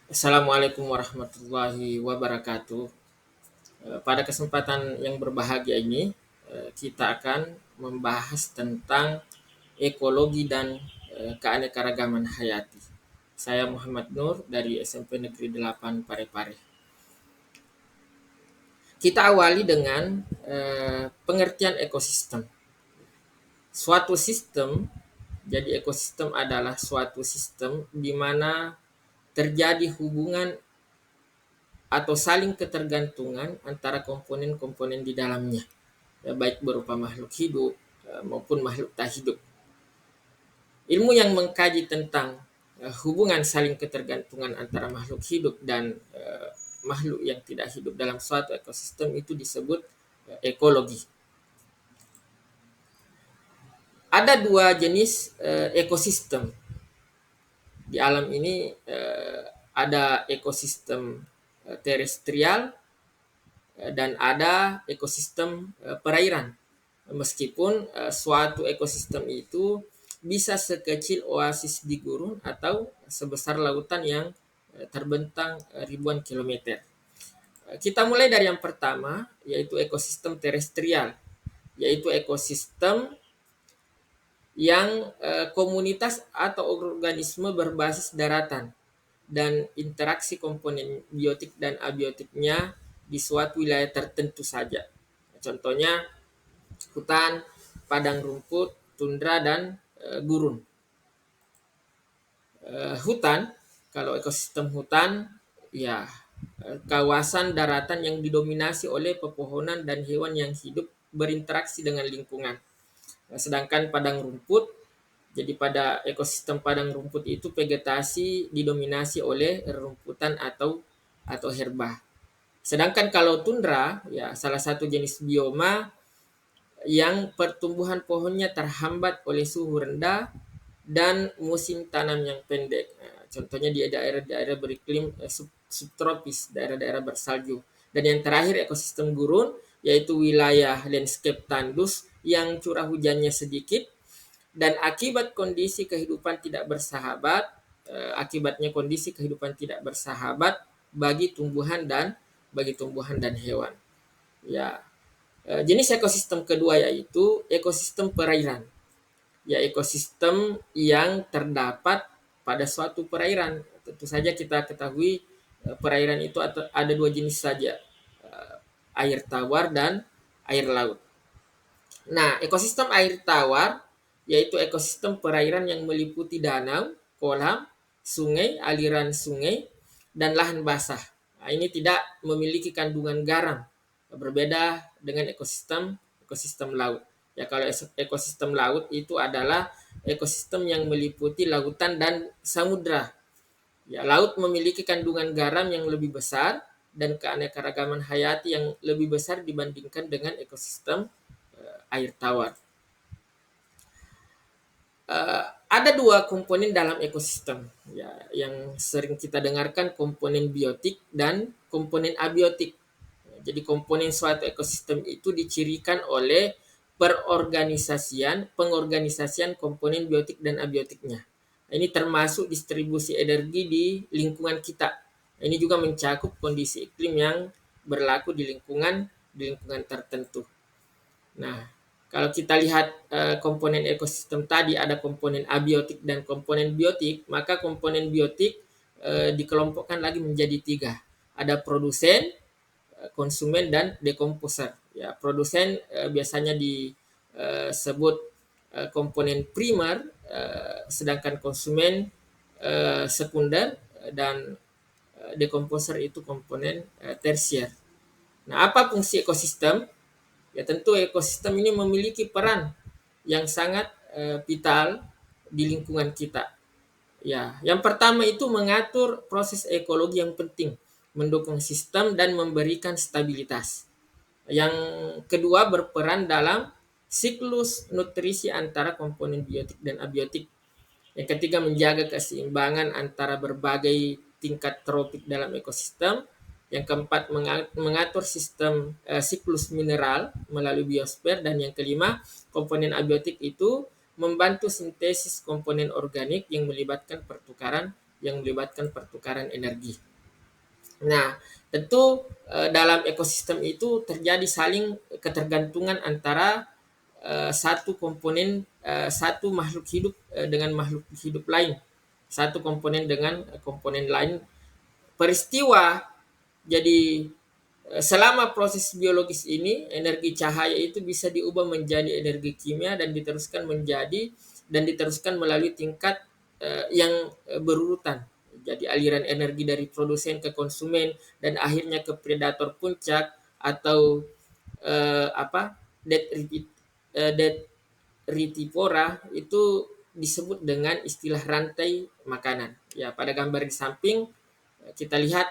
Assalamualaikum warahmatullahi wabarakatuh. Pada kesempatan yang berbahagia ini, kita akan membahas tentang ekologi dan keanekaragaman hayati. Saya Muhammad Nur dari SMP Negeri 8 Parepare. Kita awali dengan pengertian ekosistem. Suatu sistem, jadi ekosistem adalah suatu sistem di mana terjadi hubungan atau saling ketergantungan antara komponen-komponen di dalamnya, ya, baik berupa makhluk hidup maupun makhluk tak hidup. Ilmu yang mengkaji tentang hubungan saling ketergantungan antara makhluk hidup dan makhluk yang tidak hidup dalam suatu ekosistem itu disebut ekologi. Ada dua jenis ekosistem di alam ini. Ada ekosistem terestrial dan ada ekosistem perairan. Meskipun suatu ekosistem itu bisa sekecil oasis di gurun atau sebesar lautan yang terbentang ribuan kilometer. Kita mulai dari yang pertama, yaitu ekosistem terestrial, yaitu ekosistem yang komunitas atau organisme berbasis daratan dan interaksi komponen biotik dan abiotiknya di suatu wilayah tertentu saja. Contohnya hutan, padang rumput, tundra, dan gurun. Hutan, kalau ekosistem hutan, ya kawasan daratan yang didominasi oleh pepohonan dan hewan yang hidup berinteraksi dengan lingkungan. Sedangkan padang rumput, jadi pada ekosistem padang rumput itu vegetasi didominasi oleh rumputan atau herba. Sedangkan kalau tundra, ya salah satu jenis bioma yang pertumbuhan pohonnya terhambat oleh suhu rendah dan musim tanam yang pendek. Contohnya di daerah-daerah beriklim subtropis, daerah-daerah bersalju. Dan yang terakhir ekosistem gurun, yaitu wilayah landscape tandus yang curah hujannya sedikit dan akibatnya kondisi kehidupan tidak bersahabat bagi tumbuhan dan hewan. Ya, jenis ekosistem kedua yaitu ekosistem perairan. Ya, ekosistem yang terdapat pada suatu perairan. Tentu saja kita ketahui perairan itu ada dua jenis saja, air tawar dan air laut. Nah, ekosistem air tawar yaitu ekosistem perairan yang meliputi danau, kolam, sungai, aliran sungai, dan lahan basah. Nah, ini tidak memiliki kandungan garam, berbeda dengan ekosistem laut. Ya, kalau ekosistem laut itu adalah ekosistem yang meliputi lautan dan samudra. Ya, laut memiliki kandungan garam yang lebih besar dan keanekaragaman hayati yang lebih besar dibandingkan dengan ekosistem air tawar. Ada dua komponen dalam ekosistem, ya, yang sering kita dengarkan, komponen biotik dan komponen abiotik. Jadi komponen suatu ekosistem itu dicirikan oleh pengorganisasian komponen biotik dan abiotiknya. Ini termasuk distribusi energi di lingkungan kita. Ini juga mencakup kondisi iklim yang berlaku di lingkungan tertentu. Nah, kalau kita lihat komponen ekosistem tadi, ada komponen abiotik dan komponen biotik, maka komponen biotik dikelompokkan lagi menjadi tiga. Ada produsen, konsumen, dan dekomposer. Ya, produsen biasanya disebut komponen primer, sedangkan konsumen sekunder, dan dekomposer itu komponen tersier. Nah, apa fungsi ekosistem? Ya, tentu ekosistem ini memiliki peran yang sangat vital di lingkungan kita. Ya, yang pertama itu mengatur proses ekologi yang penting, mendukung sistem dan memberikan stabilitas. Yang kedua, berperan dalam siklus nutrisi antara komponen biotik dan abiotik. Yang ketiga, menjaga keseimbangan antara berbagai tingkat tropik dalam ekosistem. Yang keempat, mengatur sistem siklus mineral melalui biosfer. Dan yang kelima, komponen abiotik itu membantu sintesis komponen organik yang melibatkan pertukaran yang melibatkan pertukaran energi. Nah, tentu dalam ekosistem itu terjadi saling ketergantungan antara satu komponen, satu makhluk hidup dengan makhluk hidup lain, satu komponen dengan komponen lain. Peristiwa jadi selama proses biologis ini, energi cahaya itu bisa diubah menjadi energi kimia dan diteruskan melalui tingkat yang berurutan. Jadi aliran energi dari produsen ke konsumen dan akhirnya ke predator puncak atau apa? Dead retivora itu disebut dengan istilah rantai makanan. Ya, pada gambar di samping kita lihat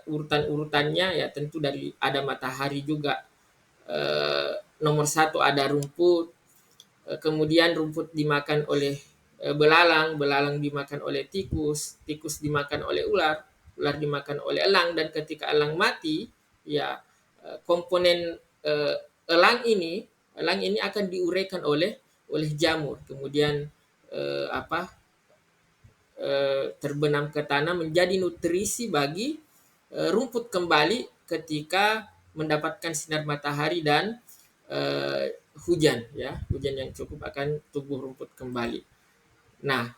urutan-urutannya, ya tentu dari ada matahari juga. Nomor satu ada rumput, kemudian rumput dimakan oleh belalang, belalang dimakan oleh tikus, tikus dimakan oleh ular, ular dimakan oleh elang, dan ketika elang mati, ya komponen elang ini akan diuraikan oleh jamur, kemudian apa terbenam ke tanah menjadi nutrisi bagi rumput kembali ketika mendapatkan sinar matahari dan hujan, ya hujan yang cukup akan tumbuh rumput kembali. Nah,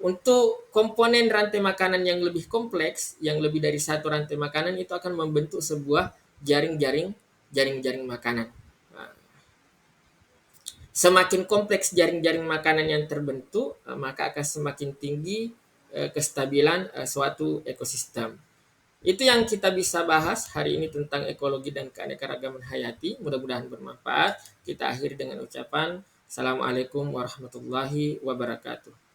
untuk komponen rantai makanan yang lebih kompleks, yang lebih dari satu rantai makanan itu akan membentuk sebuah jaring-jaring makanan. Nah, semakin kompleks jaring-jaring makanan yang terbentuk, maka akan semakin tinggi kestabilan suatu ekosistem. Itu yang kita bisa bahas hari ini tentang ekologi dan keanekaragaman hayati. Mudah-mudahan bermanfaat. Kita akhiri dengan ucapan Assalamualaikum warahmatullahi wabarakatuh.